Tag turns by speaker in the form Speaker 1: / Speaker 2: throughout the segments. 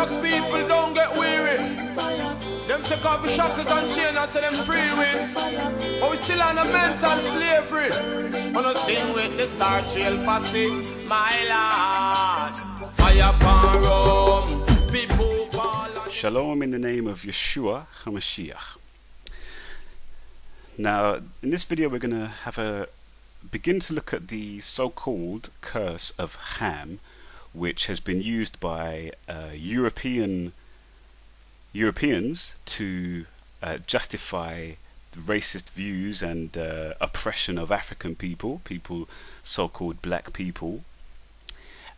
Speaker 1: black people don't get weary. Them take off the shackles and chains and say them free with. But we still on a mental slavery. Wanna sing with the Star Trail posse, my lord. Fire pan rum, people call.
Speaker 2: Shalom in the name of Yeshua HaMashiach. Now, in this video we're going to begin to look at the so-called curse of Ham, which has been used by Europeans to justify racist views and oppression of African people, so-called black people.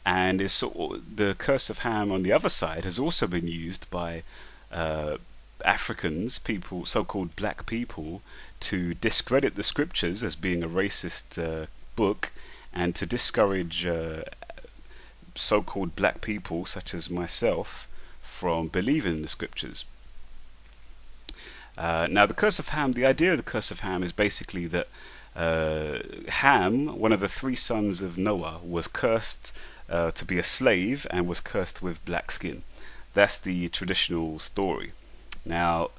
Speaker 2: And the curse of Ham on the other side has also been used by Africans, so-called black people, to discredit the scriptures as being a racist book, and to discourage so-called black people such as myself from believing in the scriptures. Now the curse of Ham, the idea of the curse of Ham is basically that Ham, one of the three sons of Noah, was cursed to be a slave and was cursed with black skin. That's the traditional story. Now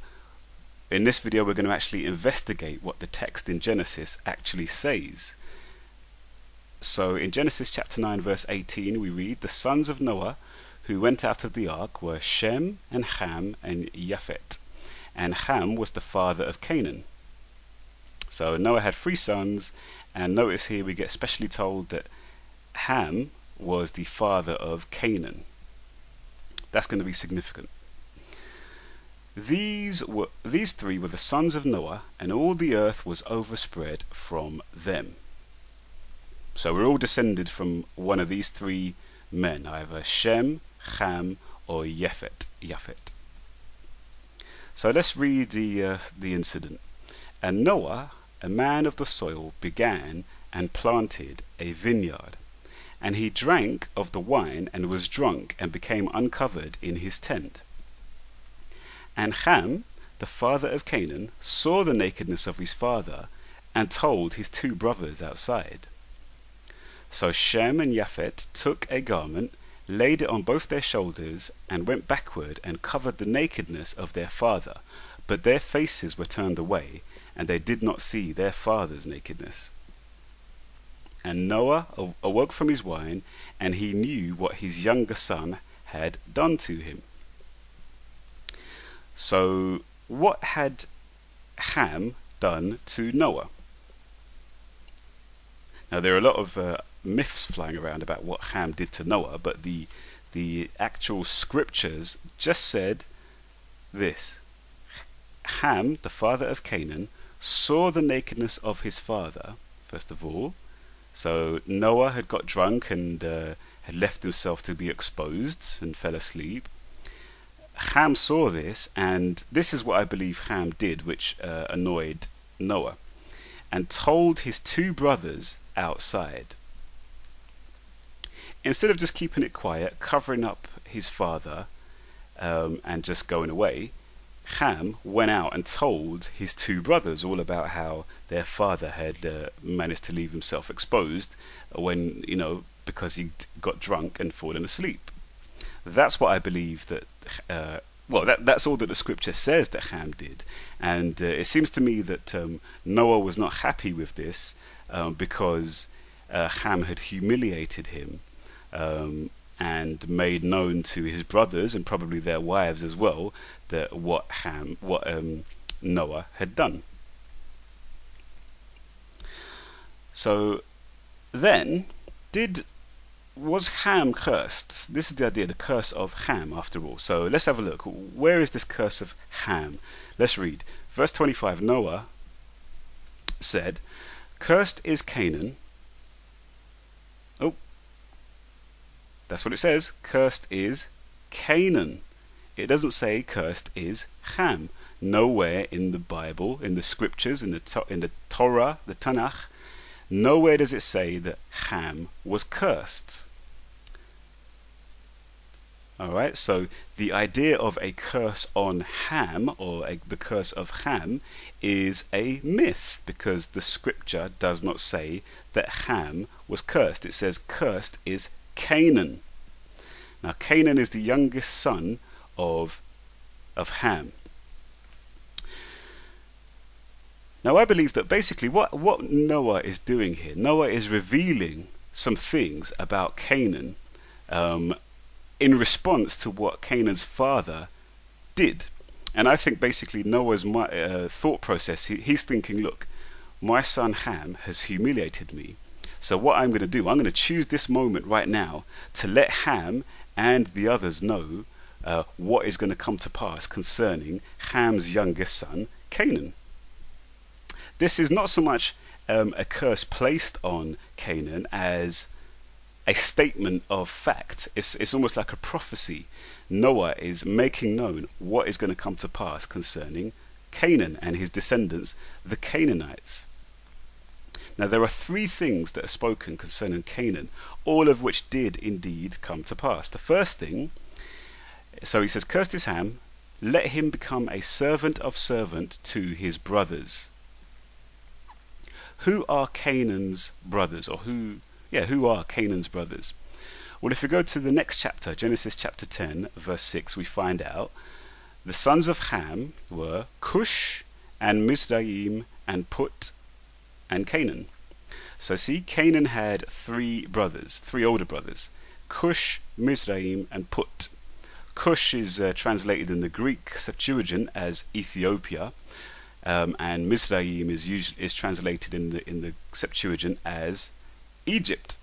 Speaker 2: in this video we're going to actually investigate what the text in Genesis actually says. So in Genesis chapter 9 verse 18 we read, the sons of Noah who went out of the ark were Shem and Ham and Japhet, and Ham was the father of Canaan. So Noah had three sons, and notice here we get specially told that Ham was the father of Canaan. That's going to be significant. These three were the sons of Noah, and all the earth was overspread from them. So we're all descended from one of these three men, either Shem, Ham, or Japhet. So let's read the incident. And Noah, a man of the soil, began and planted a vineyard. And he drank of the wine and was drunk and became uncovered in his tent. And Ham, the father of Canaan, saw the nakedness of his father and told his two brothers outside. So Shem and Japhet took a garment, laid it on both their shoulders, and went backward and covered the nakedness of their father. But their faces were turned away, and they did not see their father's nakedness. And Noah awoke from his wine, and he knew what his younger son had done to him. So what had Ham done to Noah? Now there are a lot of myths flying around about what Ham did to Noah, but the actual scriptures just said this: Ham, the father of Canaan, saw the nakedness of his father, first of all. So Noah had got drunk and had left himself to be exposed and fell asleep. Ham saw this, and this is what I believe Ham did, which annoyed Noah, and told his two brothers outside. Instead of just keeping it quiet, covering up his father and just going away, Ham went out and told his two brothers all about how their father had managed to leave himself exposed when, because he got drunk and fallen asleep. That's what I believe that, that's all that the scripture says that Ham did. And it seems to me that Noah was not happy with this because Ham had humiliated him and made known to his brothers and probably their wives as well that what Noah had done. So then, was Ham cursed? This is the idea, the curse of Ham, after all. So let's have a look. Where is this curse of Ham? Let's read. Verse 25, Noah said, "Cursed is Canaan." Oh, that's what it says. Cursed is Canaan. It doesn't say cursed is Ham. Nowhere in the Bible, in the scriptures, in the Torah, the Tanakh, nowhere does it say that Ham was cursed. Alright, so the idea of a curse on Ham, or the curse of Ham, is a myth, because the scripture does not say that Ham was cursed. It says cursed is Canaan. Now Canaan is the youngest son of Ham. Now I believe that basically what Noah is doing here, Noah is revealing some things about Canaan in response to what Canaan's father did. And I think basically Noah's thought process, he's thinking, look, my son Ham has humiliated me. So what I'm going to do, I'm going to choose this moment right now to let Ham and the others know what is going to come to pass concerning Ham's youngest son, Canaan. This is not so much a curse placed on Canaan as a statement of fact. It's almost like a prophecy. Noah is making known what is going to come to pass concerning Canaan and his descendants, the Canaanites. Now there are three things that are spoken concerning Canaan, all of which did indeed come to pass. The first thing, so he says, cursed is Ham, let him become a servant to his brothers. Who are Canaan's brothers, or who are Canaan's brothers? Well, if we go to the next chapter, Genesis chapter 10, verse 6, we find out the sons of Ham were Cush and Mizraim and Put and Canaan. So see, Canaan had three older brothers, Cush, Mizraim and Put. Cush is translated in the Greek Septuagint as Ethiopia, and Mizraim is translated in the Septuagint as Egypt.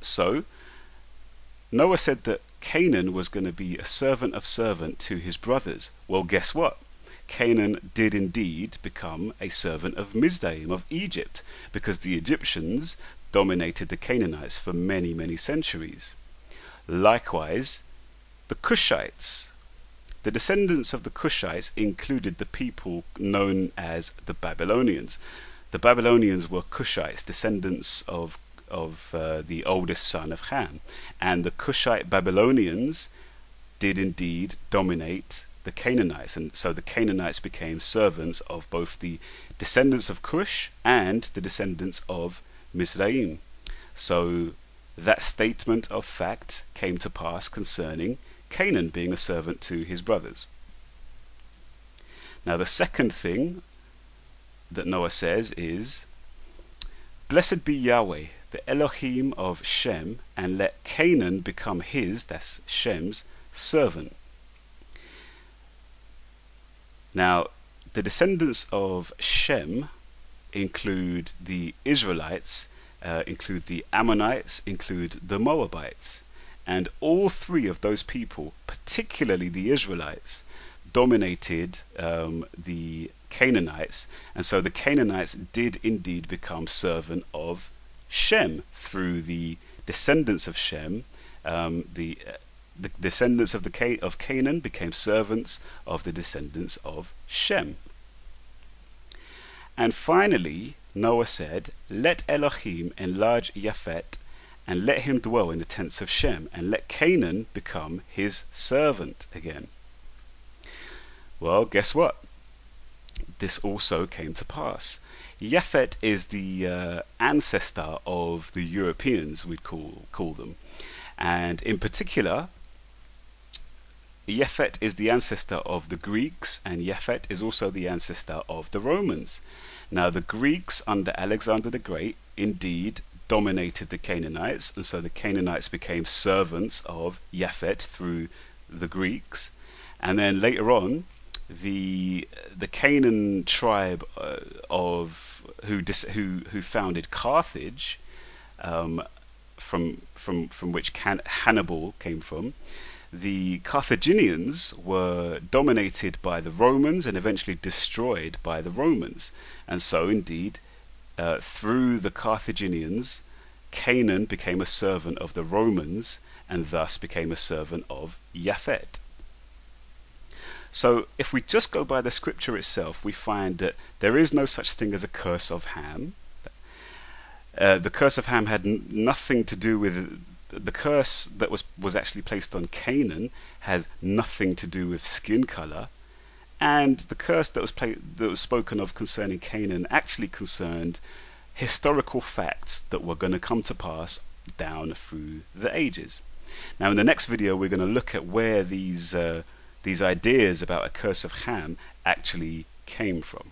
Speaker 2: So Noah said that Canaan was going to be a servant to his brothers. Well, guess what? Canaan did indeed become a servant of Mizraim, of Egypt, because the Egyptians dominated the Canaanites for many, many centuries. Likewise, the Cushites, the descendants of the Cushites included the people known as the Babylonians. The Babylonians were Cushites, descendants of the oldest son of Ham, and the Cushite Babylonians did indeed dominate the Canaanites, and so the Canaanites became servants of both the descendants of Cush and the descendants of Mizraim. So that statement of fact came to pass concerning Canaan being a servant to his brothers. Now the second thing that Noah says is, blessed be Yahweh, the Elohim of Shem, and let Canaan become his, that's Shem's, servant. Now, the descendants of Shem include the Israelites, include the Ammonites, include the Moabites. And all three of those people, particularly the Israelites, dominated the Canaanites. And so the Canaanites did indeed become servant of Shem through the descendants of Shem. The descendants of Canaan became servants of the descendants of Shem. And finally, Noah said, let Elohim enlarge Japhet, and let him dwell in the tents of Shem, and let Canaan become his servant again. Well, guess what? This also came to pass. Japhet is the ancestor of the Europeans, we'd call them. And in particular, Japhet is the ancestor of the Greeks, and Japhet is also the ancestor of the Romans. Now the Greeks under Alexander the Great indeed dominated the Canaanites, and so the Canaanites became servants of Japhet through the Greeks. And then later on, the Canaan tribe who founded Carthage, from which Hannibal came from, the Carthaginians were dominated by the Romans and eventually destroyed by the Romans. And so indeed, through the Carthaginians, Canaan became a servant of the Romans and thus became a servant of Japhet. So if we just go by the scripture itself, we find that there is no such thing as a curse of Ham. The curse of Ham had nothing to do with the curse that was actually placed on Canaan has nothing to do with skin color, and the curse that was spoken of concerning Canaan actually concerned historical facts that were going to come to pass down through the ages. Now in the next video we're going to look at where these ideas about a curse of Ham actually came from.